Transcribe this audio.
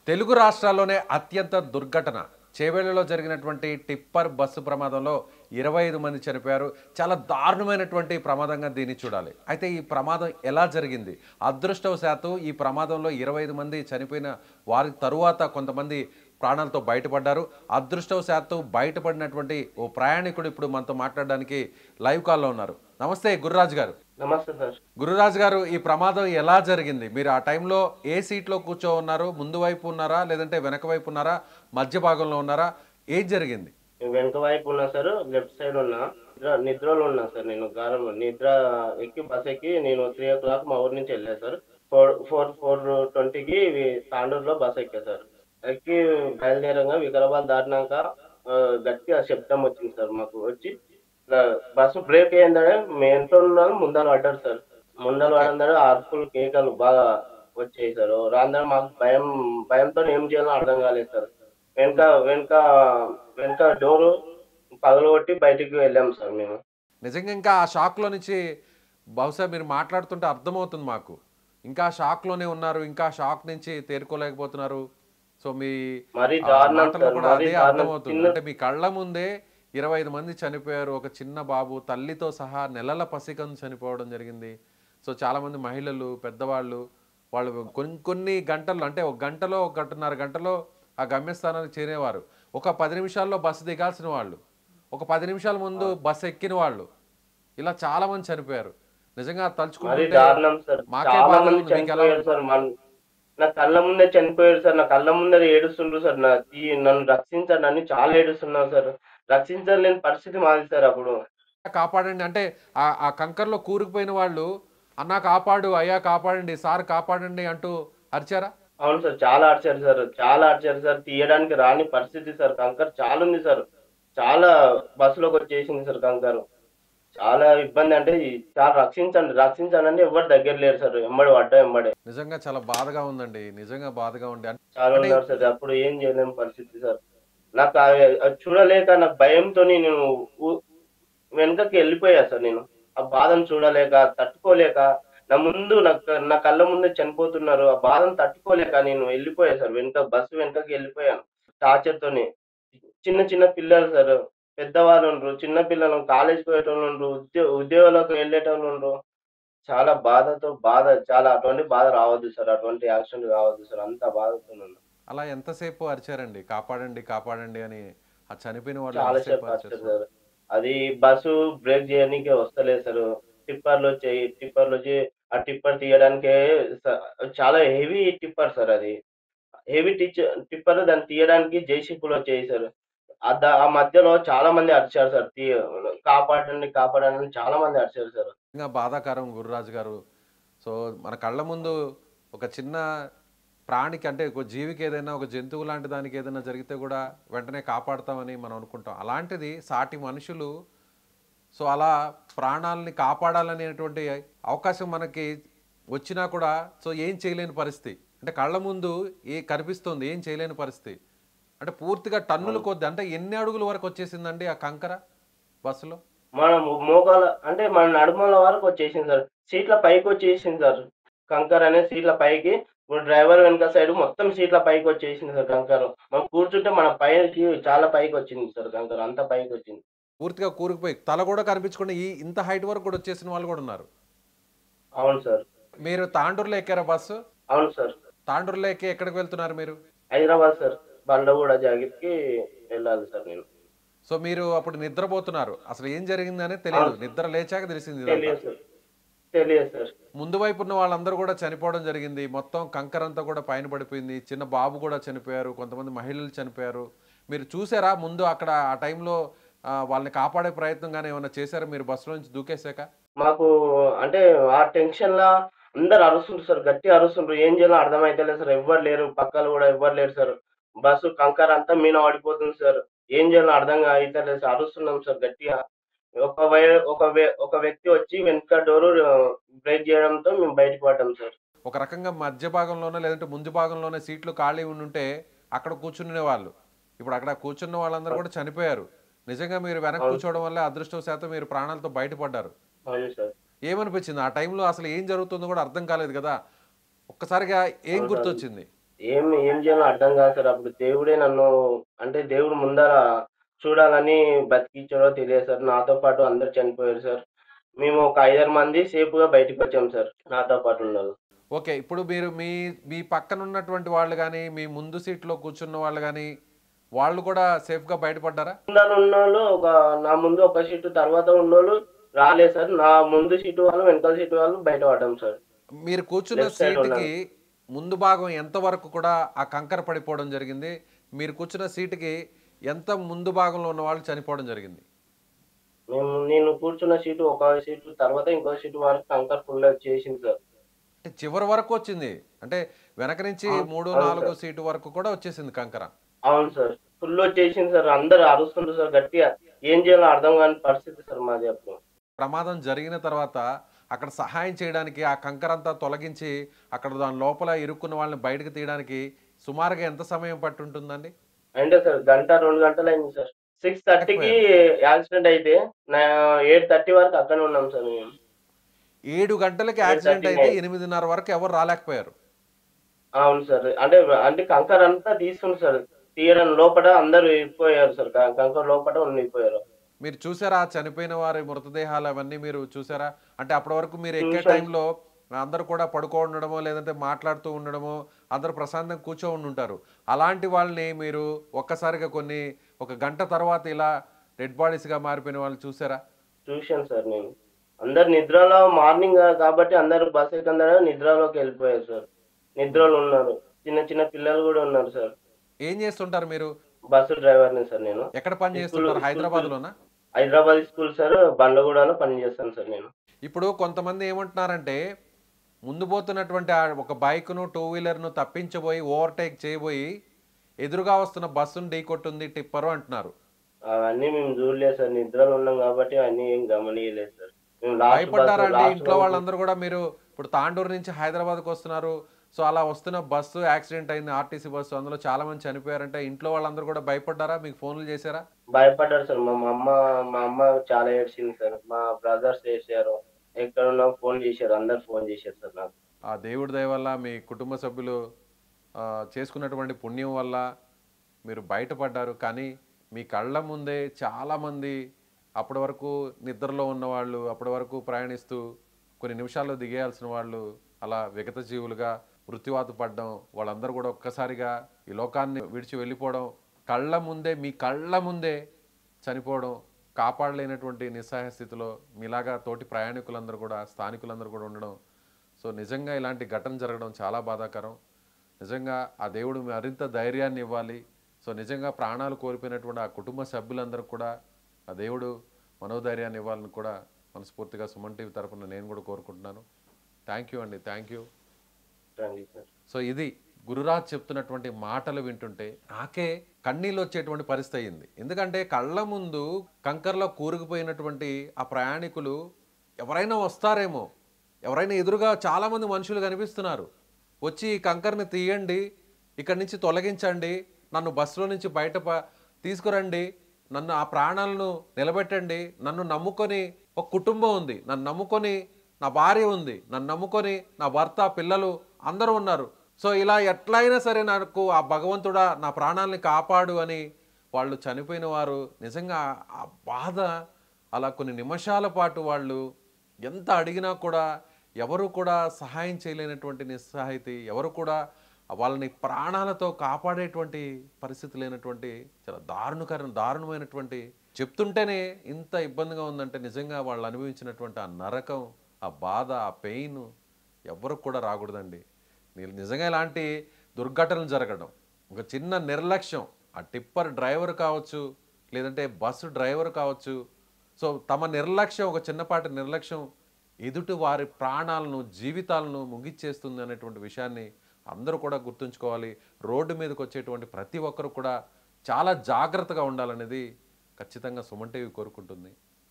తెలుగు రాష్ట్రాల్లోనే అత్యంత దుర్ఘటన చేవెళ్లలో జరిగినటువంటి టిప్పర్ బస్సు ప్రమాదంలో 25 మంది చనిపోయారు. చాలా దారుణమైనటువంటి ప్రమాదంగా దీన్ని చూడాలి. అయితే ఈ ప్రమాదం ఎలా జరిగింది? అదృష్టవశాత్తు ఈ ప్రమాదంలో 25 మంది చనిపోయిన వారి తరువాత కొంతమంది ప్రాణాలతో బయటపడ్డారు. అదృష్టవశాత్తు బయటపడినటువంటి ఓ ప్రయాణికుడు ఇప్పుడు మనతో మాట్లాడడానికి లైవ్ కాల్లో ఉన్నారు. నమస్తే గురురాజ్ గారు. నమస్తే సార్. గురురాజ్ గారు, ఈ ప్రమాదం ఎలా జరిగింది? మీరు ఆ టైంలో ఏ సీట్లో కూర్చో ఉన్నారు? ముందు వైపు ఉన్నారా, లేదంటే వెనక వైపు ఉన్నారా, మధ్య భాగంలో ఉన్నారా? ఏం జరిగింది? నేను వెనక వైపు ఉన్నా సార్. లెఫ్ట్ సైడ్ ఉన్నా. నిద్రలో ఉన్నా సార్. నేను గారంలో నిద్ర ఎక్కి బస్ ఎక్కి నేను 3:00 మా ఊరు నుంచి వెళ్ళా సార్. 4:20కి తాండూరులో బస్ ఎక్కా సార్. ఎక్కి బయలుదేరంగా వికారాబాద్ దాటినాక గట్టిగా శబ్దం వచ్చింది సార్. మాకు వచ్చి ఇట్లా బస్సు బ్రేక్ అయ్యిందనే మేము వెనక ఉన్నాము, ముందర పడ్డారు సార్. ముందర ఓకే. పడందరే అరుపులు కేకలు బాగా వచ్చాయి సార్. రాందర మాకు భయంతో ఏం చేయాలో అర్థం కాలేదు సార్. వెనక వెనక వెనక డోరు పగలగొట్టి బయటికి వెళ్ళాం సార్ మేము. నిజంగా ఇంకా ఆ షాక్లో నుంచి బహుశా మీరు మాట్లాడుతుంటే అర్థమవుతుంది మాకు. ఇంకా షాక్లోనే ఉన్నారు, ఇంకా షాక్ నుంచి తేరుకోలేకపోతున్నారు. సో మీ మరీ దారుణం మాటల్లో సార్, కూడా మరీ అదే దారుణం. అర్థమవుతుంది. చిన్న అంటే మీ కళ్ళ ముందే 25 మంది చనిపోయారు. ఒక చిన్న బాబు తల్లితో సహా నెలల పసికందు చనిపోవడం జరిగింది. సో చాలామంది మహిళలు, పెద్దవాళ్ళు, వాళ్ళు కొన్ని గంటల్లో, అంటే ఒక గంటలో, ఒక గంటన్నర గంటలో ఆ గమ్యస్థానానికి చేరేవారు. ఒక 10 నిమిషాల్లో బస్సు దిగాల్సిన వాళ్ళు, ఒక 10 నిమిషాల ముందు బస్సు ఎక్కిన వాళ్ళు, ఇలా చాలామంది చనిపోయారు. నిజంగా మరీ తలుచుకుంటుంటే దారుణం సార్. మాకే చాలా బాధగా మంది ఉంది. మీకు ఎలా చనిపోయారు ఉంది? సార్. నా కళ్ళ ముందే చనిపోయారు సార్. నా కళ్ళ ముందర ఏడుస్తుండ్రు సార్. నన్ను రక్షించండి అని చాలా ఏడుస్తున్నారు సార్. రక్షించలేని పరిస్థితి మాది సార్ అప్పుడు. కాపాడండి అంటే ఆ కంకర్లో కూరుకుపోయిన వాళ్ళు, అన్నా కాపాడు, అయ్యా కాపాడండి, సార్ కాపాడండి అంటూ అరిచారా? అవును సార్. చాలా అరిచారు సార్. చాలా అరిచారు సార్. తీయడానికి రాని పరిస్థితి సార్. కంకర చాలా ఉంది సార్. చాలా బస్సులోకొచ్చేసింది సార్ కంకరు. చాలా ఇబ్బంది అంటే చాలా రక్షించండి, రక్షించండి అంటే ఎవ్వరు దగ్గర లేరు సార్. ఎమ్మడి పడ్డా ఎమ్మడే. నిజంగా చాలా బాధగా ఉందండి. నిజంగా బాధగా ఉంది. చాలా అంటే ఉన్నారు సార్. అప్పుడు ఏం చేయలేని పరిస్థితి సార్. నాకు అది చూడలేక నాకు భయంతోని నేను ఉ వెనకకి వెళ్ళిపోయా సార్ నేను. ఆ బాధను చూడలేక, తట్టుకోలేక, నా కళ్ళ ముందే చనిపోతున్నారు. ఆ బాధను తట్టుకోలేక నేను వెళ్ళిపోయా సార్. బస్సు వెనకకి వెళ్ళిపోయాను టార్చర్‌తోని. చిన్న చిన్న పిల్లలు సార్. పెద్దవాళ్ళుండ్రు, చిన్న పిల్లలు కాలేజ్‌కి పోయేటోళ్ళుండ్రు, ఉద్యోగాలకు వెళ్ళేటోళ్ళుండ్రు. చాలా చాలా అటువంటి బాధ రావద్దు సార్. అటువంటి యాక్సిడెంట్ కావద్దు సార్. అంత బాధతోనున్నా. అలా ఎంతసేపు అరిచారండి, కాపాడండి కాపాడండి అని? ఆ చనిపోయిన వాళ్ళు చాలా ఎంతసేపు సేపు అరిచారు? అరిచారు సార్. అది బస్సు బ్రేక్ జేయనీకే వస్తలేదు సారు. టిప్పర్‌లొచ్చి ఆ టిప్పర్ తీయడానికే స చాలా హెవీ టిప్పర్ సార్ అది. హెవీ టిప్పర్ దాన్ని తీయడానికి జేసీబీలొచ్చాయి సార్. ఆ మధ్యలో చాలా మంది అరిచారు సార్. కాపాడండి, కాపాడండి అని చాలా మంది అరిచారు సార్. నిజంగా బాధాకరం గురురాజు గారు. సో మన కళ్ళ ముందు ఒక చిన్న ప్రాణికి, అంటే ఒక జీవికి, ఏదైనా ఒక జంతువు లాంటి దానికి ఏదైనా జరిగితే కూడా వెంటనే కాపాడుతామని మనం అనుకుంటాం. అలాంటిది సాటి మనుషులు సో అలా ప్రాణాలని కాపాడాలనేటువంటి అవకాశం మనకి వచ్చినా కూడా సో ఏం చేయలేని పరిస్థితి. అంటే కళ్ళ ముందు కనిపిస్తుంది, ఏం చేయలేని పరిస్థితి. అంటే పూర్తిగా టన్నుల అవును. కొద్ది, అంటే ఎన్ని అడుగుల వరకు వచ్చేసిందండి ఆ కంకర బస్సులో? మన మన నడుముల వరకు వచ్చేసింది సార్. సీట్ల పైకొచ్చేసింది సార్. కంకర అనేది సీట్ల పైకి, ఇప్పుడు డ్రైవర్ వెనక సైడ్ మొత్తం సీట్ల పైకొచ్చేసింది సార్ కంకర. మనం కూర్చుంటే మన పైకి చాలా పైకొచ్చింది సార్ కంకర. అంత పైకొచ్చింది. పూర్తిగా కూరుకుపోయి తల కూడా కనిపించకుండా ఇంత హైట్ వరకు కూడా వచ్చేసిన వాళ్ళు కూడా ఉన్నారు. అవును సార్. మీరు తాండూరులో ఎక్కారా బస్సు? అవును సార్. తాండూరులో ఎక్కి ఎక్కడికి వెళ్తున్నారు మీరు? హైదరాబాద్ సార్. బండ్లగూడ జాగిత్‌కి వెళ్ళాలి సార్ నేను. సో మీరు అప్పుడు నిద్రపోతున్నారు, అసలు ఏం జరిగిందనే తెలియదు, అవును సార్. నిద్ర లేచాక తెలిసింది ఇదంతా. తెలియదు సార్. తెలియదు సార్. ముందు వైపు ఉన్న వాళ్ళందరూ కూడా చనిపోవడం జరిగింది. మొత్తం కంకర అంతా కూడా పైన పడిపోయింది. చిన్న బాబు కూడా చనిపోయారు, కొంతమంది మహిళలు చనిపోయారు. మీరు చూసారా ముందు అక్కడ ఆ టైంలో వాళ్ళని కాపాడే ప్రయత్నం కానీ ఏమైనా చేశారా మీరు బస్సులో నుంచి దూకేశాక? మాకు అంటే ఆ టెన్షన్‌లా అందరూ అరుస్తుండ్రు సార్. గట్టిగా అరుస్తుండ్రు. ఏం చేయాలో అర్థమైతలేదు సార్. ఎవ్వరు లేరు. పక్కల గూడా ఎవ్వరు లేరు సార్. బస్సు కంకర అంతా మీన పడిపోతుంది సార్. ఏం చేయాలో అర్థం అయితలేదు సార్. అరుస్తున్నాం సార్ గట్టిగా. ఒక వై ఒక వ్యక్తి వచ్చి వెనక డోరు బ్రేక్ చేయడంతో మేము బయటకి పడ్డాం సార్. ఒక రకంగా మధ్య భాగంలోనే లేదంటే ముందు భాగంలోనే సీట్లు ఖాళీ ఉండుంటే అక్కడ కూర్చునే వాళ్ళు. ఇప్పుడు అక్కడ కూర్చున్న వాళ్ళందరూ కూడా చనిపోయారు. నిజంగా మీరు వెనక్కి అవును. కూర్చోవడం వల్ల అదృష్టవశాత్తు మీరు ప్రాణాలతో బయటపడ్డారు. అవును సార్. ఏమనిపించింది ఆ టైంలో? అసలు ఏం జరుగుతుందో కూడా అర్థం కాలేదు కదా. ఒక్కసారిగా ఏం అవును సార్. గుర్తొచ్చింది? ఏం ఏం చేయాలో అర్థం కాదు సార్. అప్పుడు దేవుడే నన్ను అంటే దేవుడు ముందర చూడాలని బతికిచ్చాడో తెలియదు సార్. నాతో పాటు అందరూ చనిపోయారు సార్. మేము ఒక 5, 6 మంది సేఫ్‌గా బయటికొచ్చాం సార్. నాతో పాటు ఉన్నోళ్ళు. ఓకే. ఇప్పుడు మీరు మీ మీ పక్కన ఉన్నటువంటి వాళ్ళు గాని, మీ ముందు సీట్‌లో కూర్చున్న వాళ్ళు గాని, వాళ్ళు కూడా సేఫ్‌గా బయటపడ్డారా? ముందర ఉన్నోళ్ళు నా ముందు ఒక సీటు తర్వాత ఉన్నోళ్ళు రాలేదు సార్. నా ముందు సీటు వాళ్ళు, వెనకాల సీటు వాళ్ళు బయట పడ్డాం సార్. మీరు కూర్చున్న లెఫ్ట్ సైడ్ సీటుకి ఉన్నాను. ముందు భాగం ఎంత వరకు కూడా ఆ కంకర పడిపోవడం జరిగింది? మీరు కూర్చున్న సీటుకి ఎంత ముందు భాగంలో ఉన్న వాళ్ళు చనిపోవడం జరిగింది? నేను కూర్చున్న సీటు ఒక సీటు తర్వాత ఇంకో సీటు వరకు కంకర ఫుల్ వచ్చేసింది సార్. అంటే చివరి వరకు వచ్చింది. అంటే వెనక నుంచి అవును. 3, అవును 4 సార్. సీటు వరకు కూడా వచ్చేసింది కంకర. అవును సార్. ఫుల్ వచ్చేసింది సార్. అందరూ అరుస్తుండ్రు సార్ గట్టిగా. ఏం చేయాలో అర్థం కాని పరిస్థితి సార్ మాది అప్పుడు. ప్రమాదం జరిగిన తర్వాత అక్కడ సహాయం చేయడానికి ఆ కంకరంతా తొలగించి అక్కడ దాని లోపల ఇరుక్కున్న వాళ్ళని బయటకు తీయడానికి సుమారుగా ఎంత సమయం పట్టుంటుందండి? అంటే సార్ గంట, 2 గంటలయింది సార్. 6:30కి లేకపోయారు. యాక్సిడెంట్ అయితే నా 8:30 వరకు అక్కడే ఉన్నాం సార్ మేము. 7 గంటలకి యాక్సిడెంట్ 8:30, అయితే 8:30 వరకు ఎవరు రాలేకపోయారు. అవును సార్. అంటే కంకర అంతా తీస్తుండ్రు సార్. తీయడం లోపట అందరూ ఇరుక్కుపోయారు సార్. కంకర లోపట ఉండిపోయారు. మీరు చూసారా? ఆ చనిపోయిన వారి మృతదేహాలు అవన్నీ మీరు చూసారా? అంటే అప్పటి వరకు మీరు ఎక్కే చూసాం. టైంలో అందరూ కూడా పడుకో ఉండడమో, లేదంటే మాట్లాడుతూ ఉండడమో, అందరూ ప్రశాంతంగా కూర్చో ఉండుంటారు. అలాంటి వాళ్ళని మీరు ఒక్కసారిగా ఒక గంట తర్వాత ఇలా డెడ్ బాడీస్‌గా మారిపోయిన వాళ్ళని చూసారా? చూశాను సార్ నేను. అందరు నిద్రలో మార్నింగ్ కాబట్టి అందరూ బస్ ఎక్కంగానే నిద్రలోకెళ్ళిపోయారు సార్. హ్మ్. నిద్రలో ఉన్నారు. చిన్న చిన్న పిల్లలు గూడా ఉన్నారు సార్. ఏం చేస్తుంటారు మీరు? బస్సు డ్రైవర్‌ని సార్ నేను. ఎక్కడ పని స్కూలు చేస్తుంటారు? స్కూల్ పిల్ హైదరాబాద్‌లోనా? Hyderabad school sir. బండ్లగూడలో పని చేస్తాను సార్ నేను. ఇప్పుడు కొంతమంది ఏమంటున్నారంటే, ముందు పోతున్నటువంటి ఒక బైక్‌ను, టూ వీలర్‌ను తప్పించబోయి, ఓవర్‌టేక్ చేయబోయి, ఎదురుగా వస్తున్న బస్సును ఢీకొట్టింది టిప్పరు అంటున్నారు. అవన్నీ మేము చూడలేదు సార్. నిద్రలో ఉన్నాం కాబట్టి అన్నీ ఏం గమనీయలేదు సార్. మేము లాస్ట్ భయపడ్డారా బస్సు అండి? లాస్ట్ ఇంట్లో వరకు వాళ్ళందరూ గూడా మీరు ఇప్పుడు తాండూరు నుంచి హైదరాబాద్‌కి వస్తున్నారు. సో, అలా వస్తున్న బస్సు యాక్సిడెంట్ అయింది. RTC bus. అందులో చాలా మంది చనిపోయారంటే ఇంట్లో వాళ్ళందరూ గూడా భయపడ్డారా? మీకు ఫోన్‌లు చేశారా? భయపడ్డారు సార్. మా అమ్మ చాలా ఏడ్చింది సార్. మా బ్రదర్స్ ఏడ్చారు. ఎక్కడున్నావు ఫోన్ చేశారు. అందరూ ఫోన్ చేశారు సార్ నాకు. ఆ దేవుడి దయ వల్ల మీ కుటుంబ సభ్యులు చేసుకున్నటువంటి పుణ్యం వల్ల మీరు బయటపడ్డారు. కానీ మీ కళ్ళ ముందే చాలామంది అప్పటి వరకు నిద్రలో ఉన్నవాళ్ళు, అప్పటి వరకు ప్రయాణిస్తూ కొన్ని నిమిషాల్లో దిగేయాల్సిన వాళ్ళు అలా విగత జీవులుగా మృత్యువాత పడడం, వాళ్ళందరూ కూడా ఒక్కసారిగా ఈ లోకాన్ని విడిచి వెళ్ళిపోవడం, మీ కళ్ళ ముందే చనిపోవడం, కాపాడలేనటువంటి నిస్సహాయ స్థితిలో మీలాగా తోటి ప్రయాణికులందరూ కూడా, స్థానికులందరూ కూడా ఉండడం. సో నిజంగా ఇలాంటి ఘటన జరగడం చాలా బాధాకరం. నిజంగా ఆ దేవుడు మరింత ధైర్యాన్ని ఇవ్వాలి. సో నిజంగా ప్రాణాలు కోల్పోయినటువంటి ఆ కుటుంబ సభ్యులందరూ కూడా ఆ దేవుడు మనోధైర్యాన్ని ఇవ్వాలని కూడా మనస్ఫూర్తిగా సుమన్ టీవీ తరపున నేను కూడా కోరుకుంటున్నాను. థ్యాంక్ యూ అండి. Thank you. Thank you sir. So ఇది గురురాజ్ చెప్తున్నటువంటి మాటలు వింటుంటే నాకే కన్నీళ్ళు వచ్చేటువంటి పరిస్థితి అయింది. ఎందుకంటే కళ్ళ ముందు కంకర్లో కూరుకుపోయినటువంటి ఆ ప్రయాణికులు ఎవరైనా వస్తారేమో, ఎవరైనా ఎదురుగా చాలామంది మనుషులు కనిపిస్తున్నారు, వచ్చి ఈ కంకర్ని తీయండి, ఇక్కడి నుంచి తొలగించండి, నన్ను బస్సులో నుంచి తీసుకురండి, నన్ను ఆ ప్రాణాలను నిలబెట్టండి, నన్ను నమ్ముకొని ఒక కుటుంబం ఉంది, నన్ను నమ్ముకొని నా భార్య ఉంది, నన్ను నమ్ముకొని నా భర్త పిల్లలు అందరూ ఉన్నారు. సో ఇలా ఎట్లయినా సరే నాకు ఆ భగవంతుడా నా ప్రాణాలని కాపాడు అని వాళ్ళు చనిపోయిన వారు నిజంగా ఆ బాధ అలా కొన్ని నిమిషాల పాటు వాళ్ళు ఎంత అడిగినా కూడా ఎవరు కూడా సహాయం చేయలేనటువంటి నిస్సహాయితీ, ఎవరు కూడా వాళ్ళని ప్రాణాలతో కాపాడేటువంటి పరిస్థితి లేనటువంటి చాలా దారుణమైనటువంటి, చెప్తుంటేనే ఇంత ఇబ్బందిగా ఉందంటే నిజంగా వాళ్ళు అనుభవించినటువంటి ఆ నరకం, ఆ బాధ, ఆ పెయిన్ ఎవ్వరికి కూడా రాకూడదండి. నిజంగా ఇలాంటి దుర్ఘటనలు జరగడం, ఒక చిన్న నిర్లక్ష్యం, ఆ టిప్పర్ డ్రైవర్ కావచ్చు, లేదంటే బస్సు డ్రైవర్ కావచ్చు, సో తమ నిర్లక్ష్యం, ఒక చిన్నపాటి నిర్లక్ష్యం ఎదుటి వారి ప్రాణాలను, జీవితాలను ముగిచ్చేస్తుంది అనేటువంటి విషయాన్ని అందరూ కూడా గుర్తుంచుకోవాలి. రోడ్డు మీదకి వచ్చేటువంటి ప్రతి ఒక్కరు కూడా చాలా జాగ్రత్తగా ఉండాలనేది ఖచ్చితంగా సుమన్ టీవీ కోరుకుంటుంది.